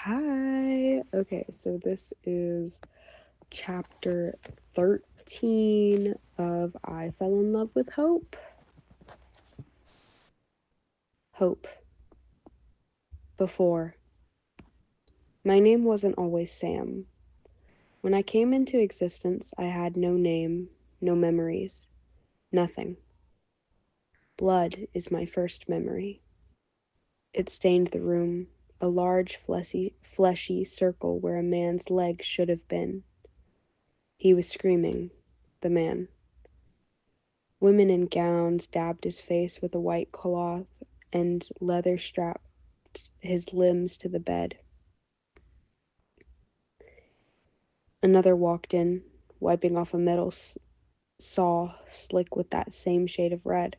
Hi. Okay, so this is chapter 13 of I Fell in Love with Hope. Hope. Before. My name wasn't always Sam. When I came into existence, I had no name, no memories, nothing. Blood is my first memory. It stained the room, a large, fleshy circle where a man's leg should have been. He was screaming, the man. Women in gowns dabbed his face with a white cloth and leather strapped his limbs to the bed. Another walked in, wiping off a metal saw slick with that same shade of red.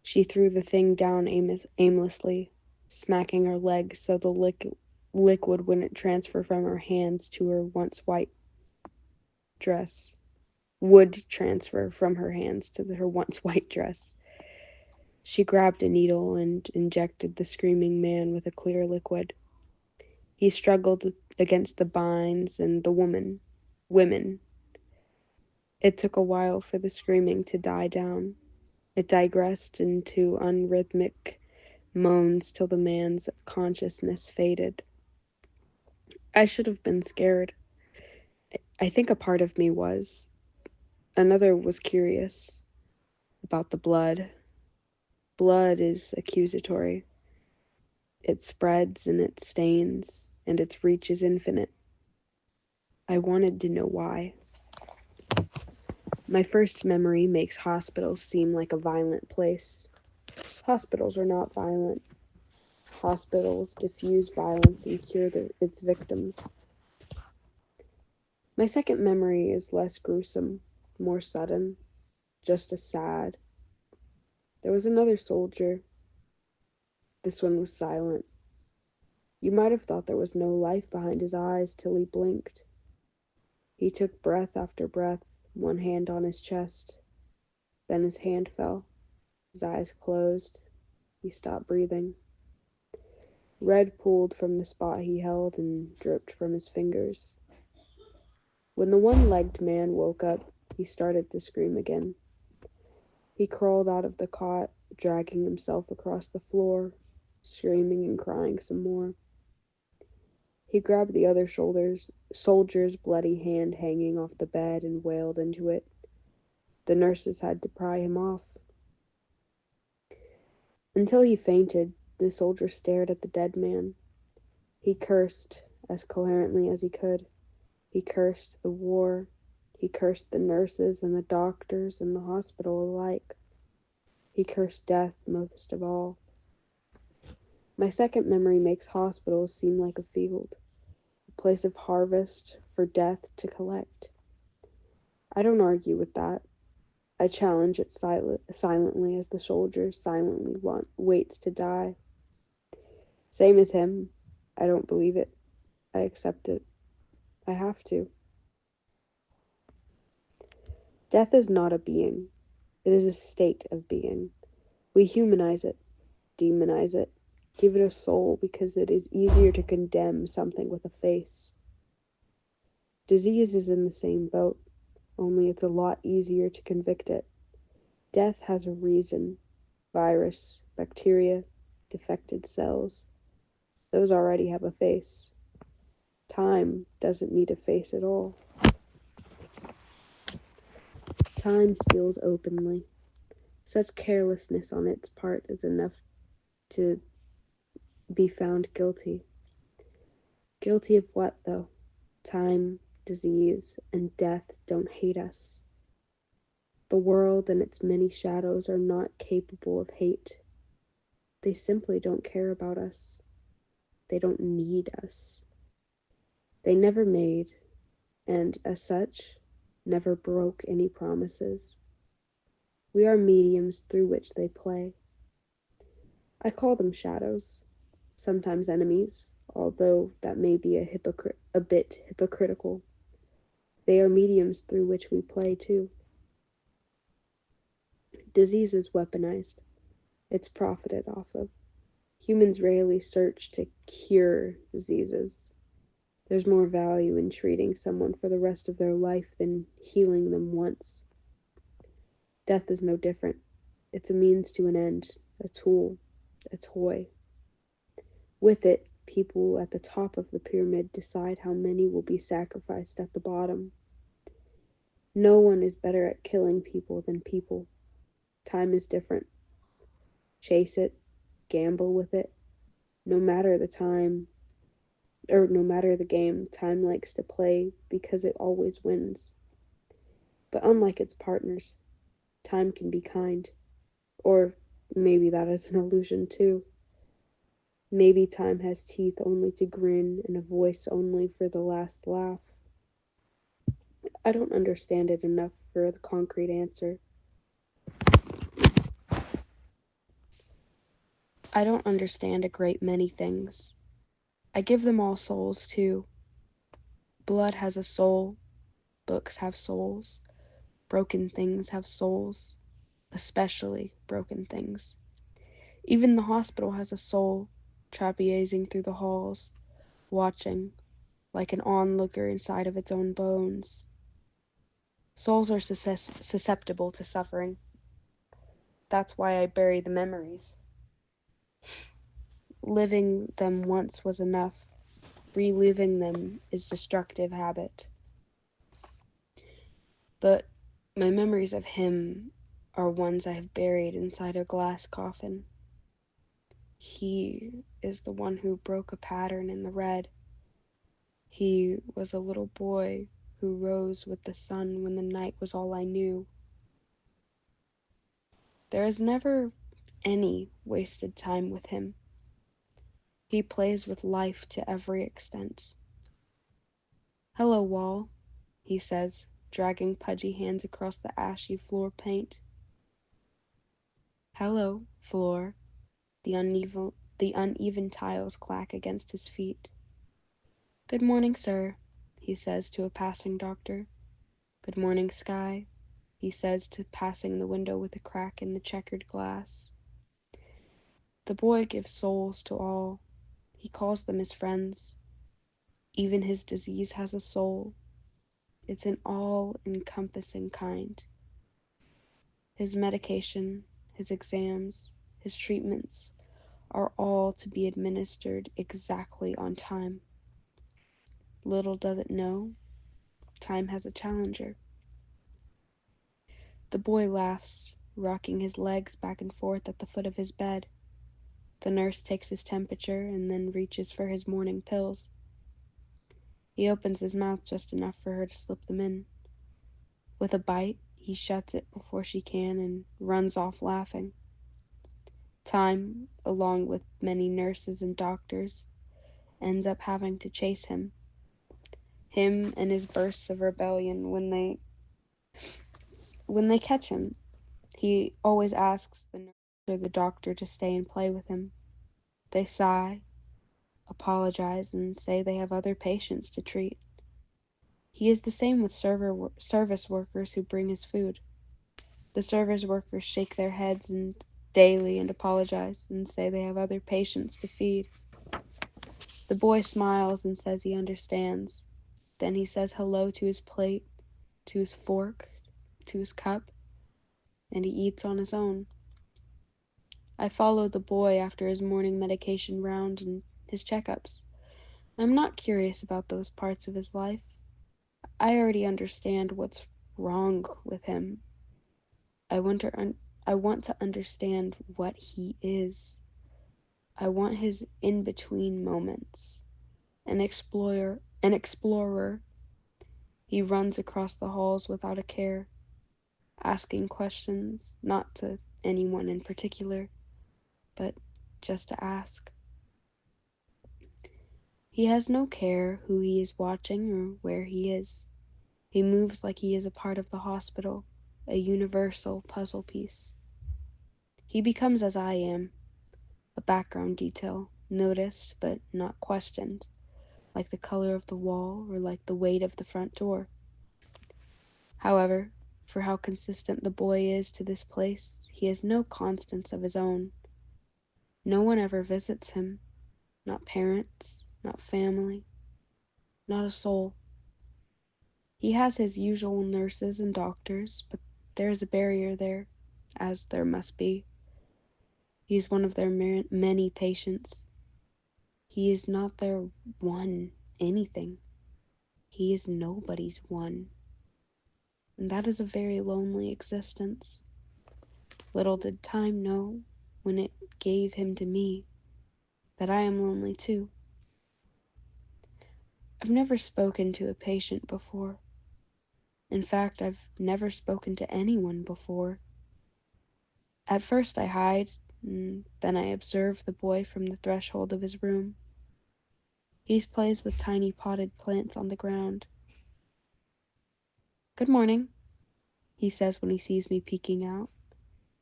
She threw the thing down aimlessly, smacking her leg so the liquid wouldn't transfer from her hands to her once white dress. Would transfer from her hands to her once white dress. She grabbed a needle and injected the screaming man with a clear liquid. He struggled against the binds and the women. It took a while for the screaming to die down. It digressed into unrhythmic moans till the man's consciousness faded. I should have been scared. I think a part of me was. Another was curious about the blood. Blood is accusatory. It spreads and it stains, and its reach is infinite. I wanted to know why. My first memory makes hospitals seem like a violent place. Hospitals are not violent. Hospitals diffuse violence and cure its victims. My second memory is less gruesome, more sudden, just as sad. There was another soldier. This one was silent. You might have thought there was no life behind his eyes till he blinked. He took breath after breath, one hand on his chest. Then his hand fell. His eyes closed. He stopped breathing. Red pooled from the spot he held and dripped from his fingers. When the one-legged man woke up, he started to scream again. He crawled out of the cot, dragging himself across the floor, screaming and crying some more. He grabbed the other soldier's bloody hand hanging off the bed and wailed into it. The nurses had to pry him off. Until he fainted, the soldier stared at the dead man. He cursed as coherently as he could. He cursed the war. He cursed the nurses and the doctors and the hospital alike. He cursed death most of all. My second memory makes hospitals seem like a field, a place of harvest for death to collect. I don't argue with that. I challenge it silently as the soldier silently waits to die. Same as him. I don't believe it. I accept it. I have to. Death is not a being. It is a state of being. We humanize it, demonize it, give it a soul because it is easier to condemn something with a face. Disease is in the same boat, only it's a lot easier to convict it. Death has a reason. Virus, bacteria, defected cells. Those already have a face. Time doesn't need a face at all. Time steals openly. Such carelessness on its part is enough to be found guilty. Guilty of what, though? Time, disease, and death don't hate us. The world and its many shadows are not capable of hate. They simply don't care about us. They don't need us. They never made, and as such, never broke any promises. We are mediums through which they play. I call them shadows, sometimes enemies, although that may be a bit hypocritical. They are mediums through which we play too. Disease is weaponized. It's profited off of. Humans rarely search to cure diseases. There's more value in treating someone for the rest of their life than healing them once. Death is no different. It's a means to an end, a tool, a toy. With it, people at the top of the pyramid decide how many will be sacrificed at the bottom. No one is better at killing people than people. Time is different. Chase it, gamble with it. No matter the time, or no matter the game, time likes to play because it always wins. But unlike its partners, time can be kind. Or maybe that is an illusion too. Maybe time has teeth only to grin and a voice only for the last laugh. I don't understand it enough for the concrete answer. I don't understand a great many things. I give them all souls too. Blood has a soul, books have souls, broken things have souls, especially broken things. Even the hospital has a soul, trapeazing through the halls, watching, like an onlooker inside of its own bones. Souls are susceptible to suffering. That's why I bury the memories. Living them once was enough. Reliving them is destructive habit. But my memories of him are ones I have buried inside a glass coffin. He is the one who broke a pattern in the red. He was a little boy who rose with the sun when the night was all I knew. There is never any wasted time with him. He plays with life to every extent. "Hello, wall," he says, dragging pudgy hands across the ashy floor paint. "Hello, floor." The uneven tiles clack against his feet. "Good morning, sir," he says to a passing doctor. "Good morning, sky," he says to passing the window with a crack in the checkered glass. The boy gives souls to all. He calls them his friends. Even his disease has a soul. It's an all-encompassing kind. His medication, his exams, his treatments are all to be administered exactly on time. Little does it know, time has a challenger. The boy laughs, rocking his legs back and forth at the foot of his bed. The nurse takes his temperature and then reaches for his morning pills. He opens his mouth just enough for her to slip them in. With a bite, he shuts it before she can and runs off laughing. Time, along with many nurses and doctors, ends up having to chase him. Him and his bursts of rebellion when they catch him. He always asks the nurse or the doctor to stay and play with him. They sigh, apologize, and say they have other patients to treat. He is the same with service workers who bring his food. The service workers shake their heads daily and apologize and say they have other patients to feed. The boy smiles and says he understands. Then he says hello to his plate, to his fork, to his cup, and he eats on his own. I follow the boy after his morning medication round and his checkups. I'm not curious about those parts of his life. I already understand what's wrong with him. I want to understand what he is. I want his in-between moments. An explorer. He runs across the halls without a care, asking questions, not to anyone in particular, but just to ask. He has no care who he is watching or where he is. He moves like he is a part of the hospital, a universal puzzle piece. He becomes as I am, a background detail, noticed but not questioned, like the color of the wall or like the weight of the front door. However, for how consistent the boy is to this place, he has no constants of his own. No one ever visits him. Not parents, not family, not a soul. He has his usual nurses and doctors, but there is a barrier there, as there must be. He is one of their many patients. He is not their one anything. He is nobody's one. And that is a very lonely existence. Little did time know, when it gave him to me, that I am lonely too. I've never spoken to a patient before. In fact, I've never spoken to anyone before. At first I hide, and then I observe the boy from the threshold of his room. He plays with tiny potted plants on the ground. "Good morning," he says when he sees me peeking out.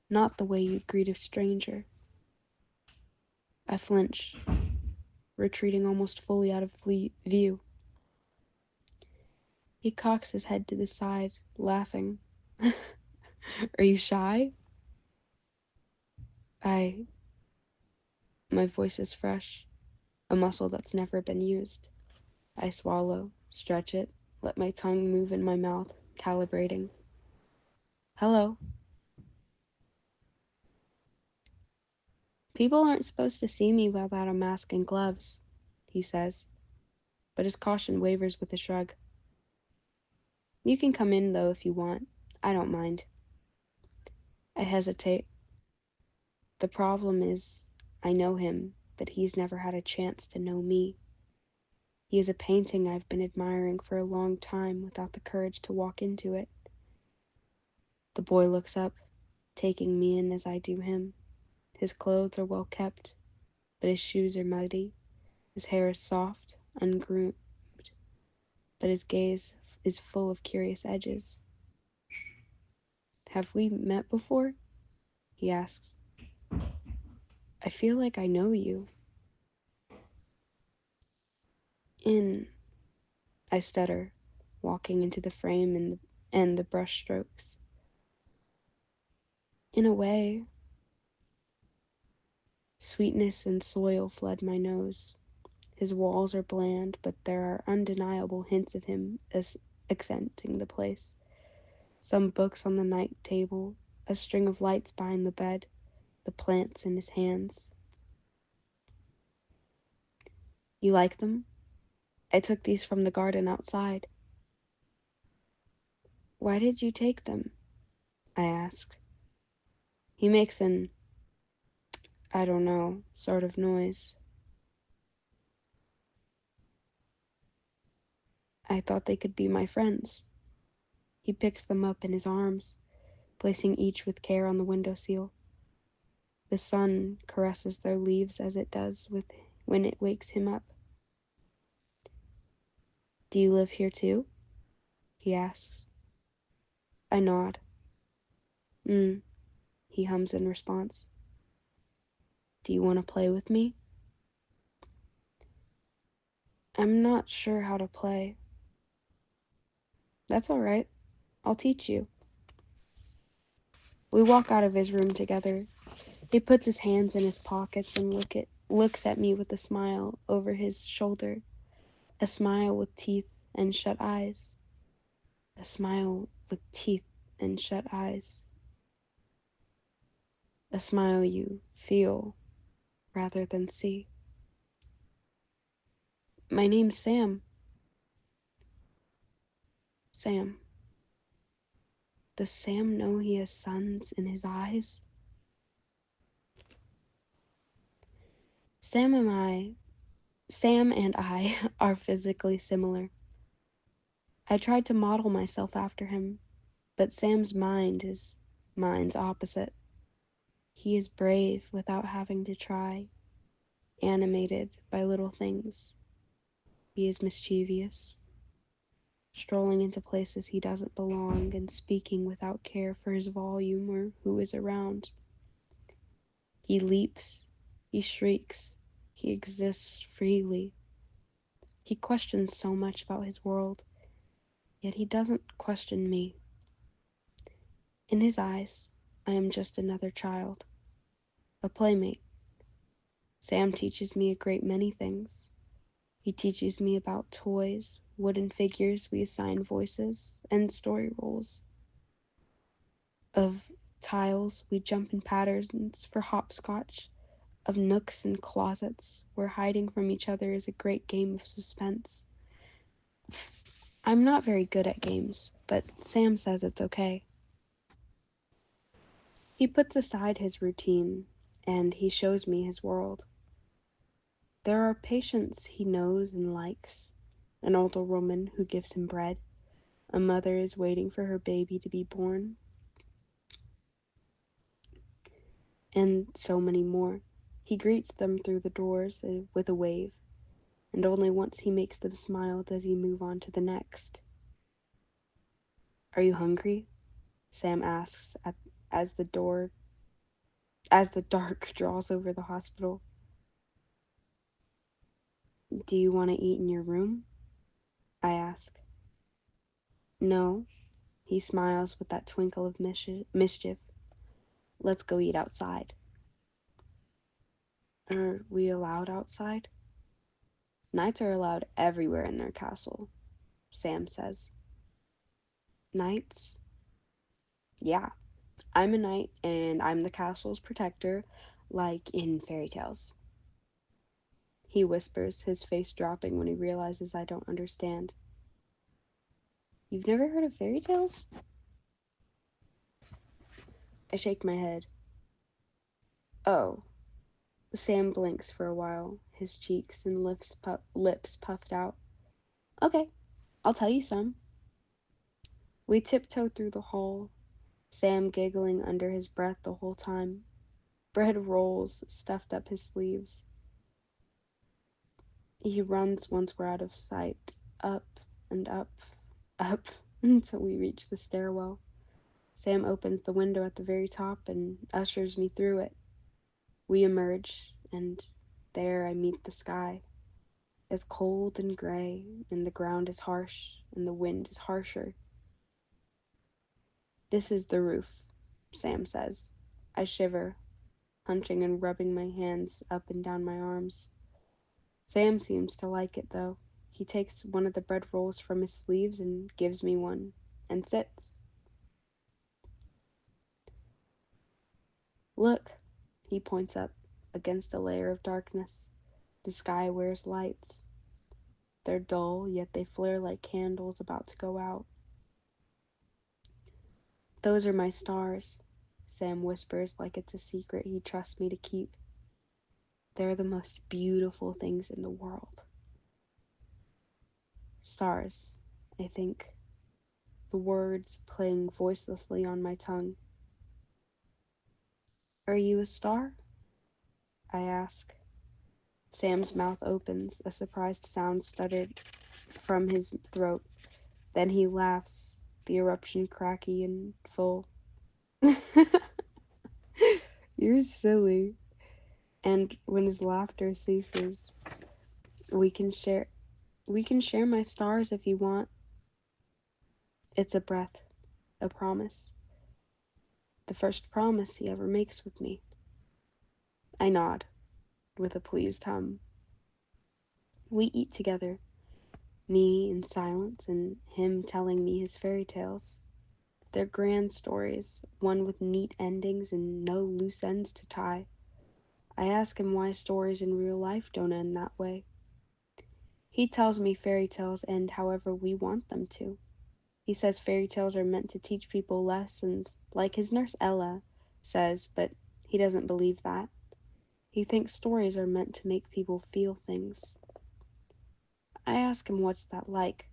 Not the way you'd greet a stranger. I flinch, retreating almost fully out of view. He cocks his head to the side, laughing. "Are you shy?" I. My voice is fresh, a muscle that's never been used. I swallow, stretch it, let my tongue move in my mouth, calibrating. "Hello." "People aren't supposed to see me without a mask and gloves," he says, but his caution wavers with a shrug. "You can come in, though, if you want. I don't mind." I hesitate. The problem is, I know him, but he's never had a chance to know me. He is a painting I've been admiring for a long time without the courage to walk into it. The boy looks up, taking me in as I do him. His clothes are well kept, but his shoes are muddy. His hair is soft, ungroomed, but his gaze is full of curious edges. "Have we met before?" he asks. "I feel like I know you." "In," I stutter, walking into the frame and the brush strokes. "In a way." Sweetness and soil flood my nose. His walls are bland, but there are undeniable hints of him as accenting the place. Some books on the night table, a string of lights behind the bed, the plants in his hands. "You like them? I took these from the garden outside." "Why did you take them?" I ask. He makes an, I don't know, sort of noise. "I thought they could be my friends." He picks them up in his arms, placing each with care on the windowsill. The sun caresses their leaves as it does when it wakes him up. "Do you live here too?" he asks. I nod. "Hmm," he hums in response. "Do you want to play with me?" "I'm not sure how to play." "That's all right. I'll teach you." We walk out of his room together. He puts his hands in his pockets and looks at me with a smile over his shoulder. A smile with teeth and shut eyes. A smile with teeth and shut eyes. A smile you feel rather than see. "My name's Sam." Sam. Does Sam know he has suns in his eyes? Sam and I are physically similar. I tried to model myself after him, but Sam's mind is mine's opposite. He is brave without having to try, animated by little things. He is mischievous, strolling into places he doesn't belong and speaking without care for his volume or who is around. He leaps, he shrieks, he exists freely. He questions so much about his world, yet he doesn't question me. In his eyes, I am just another child, a playmate, Sam teaches me a great many things. He teaches me about toys, wooden figures we assign voices, and story roles. Of tiles we jump in patterns for hopscotch, of nooks and closets where hiding from each other is a great game of suspense. I'm not very good at games, but Sam says it's okay. He puts aside his routine, and he shows me his world. There are patients he knows and likes, an older woman who gives him bread, a mother is waiting for her baby to be born, and so many more. He greets them through the doors with a wave, and only once he makes them smile does he move on to the next. Are you hungry? Sam asks as the door as the dark draws over the hospital. Do you want to eat in your room? I ask. No. He smiles with that twinkle of mischief. Let's go eat outside. Are we allowed outside? Knights are allowed everywhere in their castle, Sam says. Knights? Yeah. I'm a knight and I'm the castle's protector, like in fairy tales. He whispers, his face dropping when he realizes I don't understand. You've never heard of fairy tales? I shake my head. Oh. Sam blinks for a while, his cheeks and lips puffed out. Okay, I'll tell you some. We tiptoe through the hall, Sam giggling under his breath the whole time. Bread rolls stuffed up his sleeves. He runs once we're out of sight, up and up, until we reach the stairwell. Sam opens the window at the very top and ushers me through it. We emerge, and there I meet the sky. It's cold and gray, and the ground is harsh, and the wind is harsher. This is the roof, Sam says. I shiver, hunching and rubbing my hands up and down my arms. Sam seems to like it, though. He takes one of the bread rolls from his sleeves and gives me one, and sits. Look, he points up, against a layer of darkness. The sky wears lights. They're dull, yet they flare like candles about to go out. Those are my stars, Sam whispers like it's a secret he trusts me to keep. They're the most beautiful things in the world. Stars, I think, the words playing voicelessly on my tongue. Are you a star? I ask. Sam's mouth opens, a surprised sound stuttered from his throat. Then he laughs, the eruption cracky and full. You're silly. And when his laughter ceases, we can share my stars if you want. It's a breath, a promise. The first promise he ever makes with me. I nod, with a pleased hum. We eat together, me in silence and him telling me his fairy tales. They're grand stories, one with neat endings and no loose ends to tie. I ask him why stories in real life don't end that way. He tells me fairy tales end however we want them to. He says fairy tales are meant to teach people lessons, like his nurse Ella says, but he doesn't believe that. He thinks stories are meant to make people feel things. I ask him what's that like,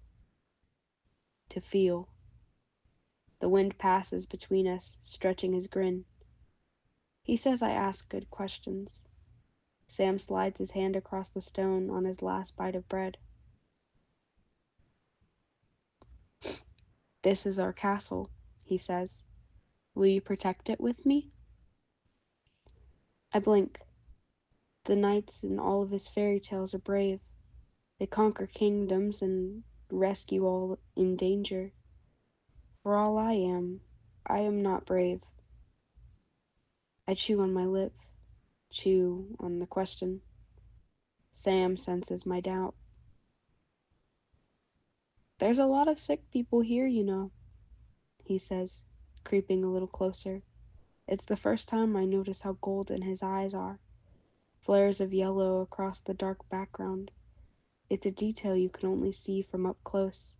to feel. The wind passes between us, stretching his grin. He says I ask good questions. Sam slides his hand across the stone on his last bite of bread. This is our castle, he says. Will you protect it with me? I blink. The knights in all of his fairy tales are brave. They conquer kingdoms and rescue all in danger. For all I am not brave. I chew on my lip, chew on the question. Sam senses my doubt. There's a lot of sick people here, you know, he says, creeping a little closer. It's the first time I notice how golden his eyes are, flares of yellow across the dark background. It's a detail you can only see from up close,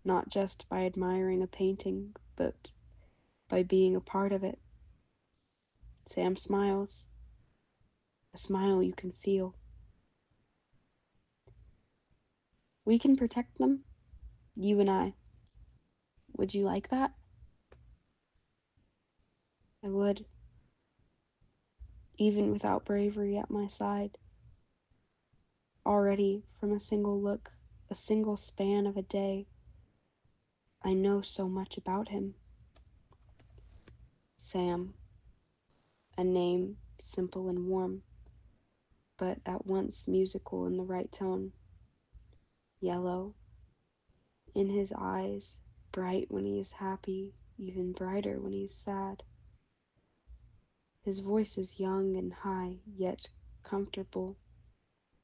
not just by admiring a painting, but by being a part of it. Sam smiles, a smile you can feel. We can protect them, you and I. Would you like that? I would, even without bravery at my side. Already, from a single look, a single span of a day, I know so much about him. Sam, a name simple and warm, but at once musical in the right tone. Yellow, in his eyes, bright when he is happy, even brighter when he is sad. His voice is young and high, yet comfortable,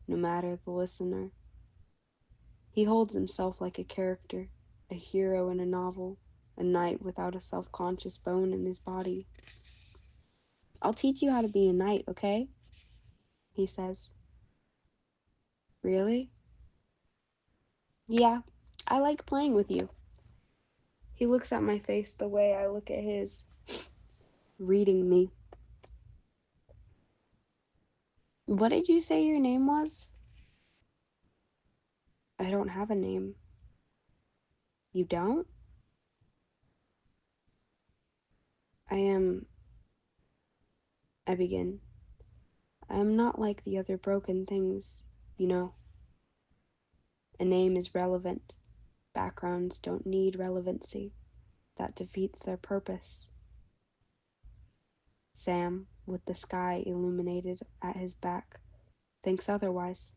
no matter the listener. He holds himself like a character, a hero in a novel, a knight without a self-conscious bone in his body. I'll teach you how to be a knight, okay? He says. Really? Yeah, I like playing with you. He looks at my face the way I look at his, reading me. What did you say your name was? I don't have a name. You don't? I am. I begin. I am not like the other broken things, you know. A name is relevant. Backgrounds don't need relevancy. That defeats their purpose. Sam, with the sky illuminated at his back, thinks otherwise.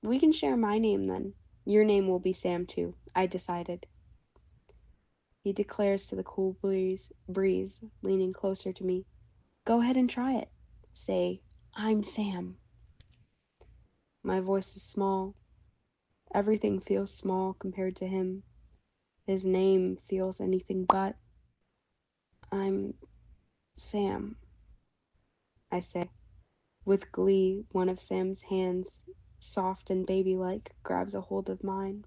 We can share my name then. Your name will be Sam too, I decided. He declares to the cool breeze, leaning closer to me. Go ahead and try it. Say, I'm Sam. My voice is small. Everything feels small compared to him. His name feels anything but. I'm Sam, I say. With glee, one of Sam's hands, soft and baby-like, grabs a hold of mine,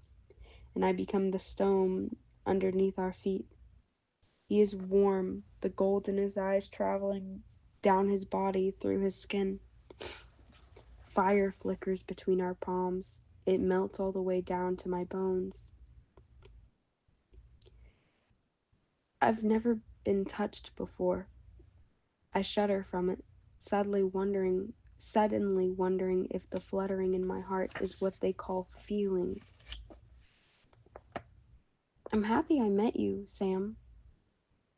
and I become the stone underneath our feet. He is warm, the gold in his eyes traveling down his body through his skin. Fire flickers between our palms. It melts all the way down to my bones. I've never been touched before. I shudder from it, suddenly wondering if the fluttering in my heart is what they call feeling. I'm happy I met you, Sam,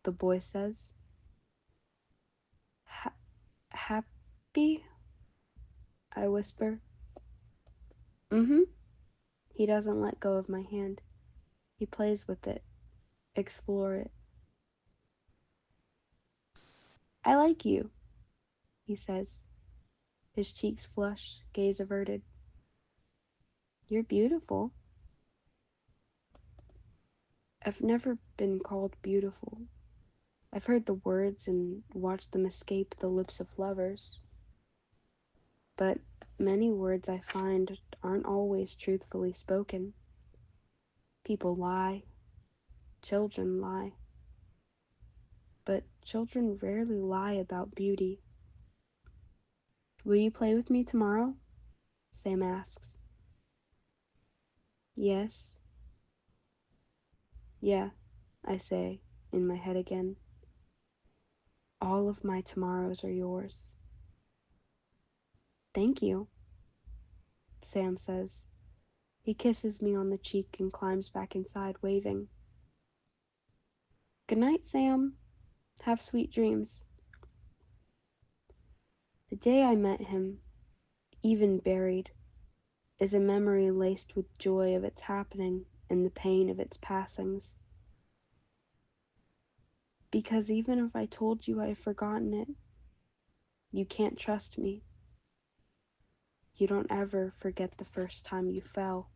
the boy says. Happy? I whisper. Mm-hmm. He doesn't let go of my hand. He plays with it, explore it. I like you, he says, his cheeks flushed, gaze averted. You're beautiful. I've never been called beautiful. I've heard the words and watched them escape the lips of lovers. But many words I find aren't always truthfully spoken. People lie. Children lie. But children rarely lie about beauty. Will you play with me tomorrow? Sam asks. Yes. Yeah, I say, in my head again. All of my tomorrows are yours. Thank you, Sam says. He kisses me on the cheek and climbs back inside, waving. Good night, Sam. Have sweet dreams. The day I met him, even buried, is a memory laced with joy of its happening and the pain of its passings. Because even if I told you I've forgotten it, You can't trust me. You don't ever forget the first time you fell.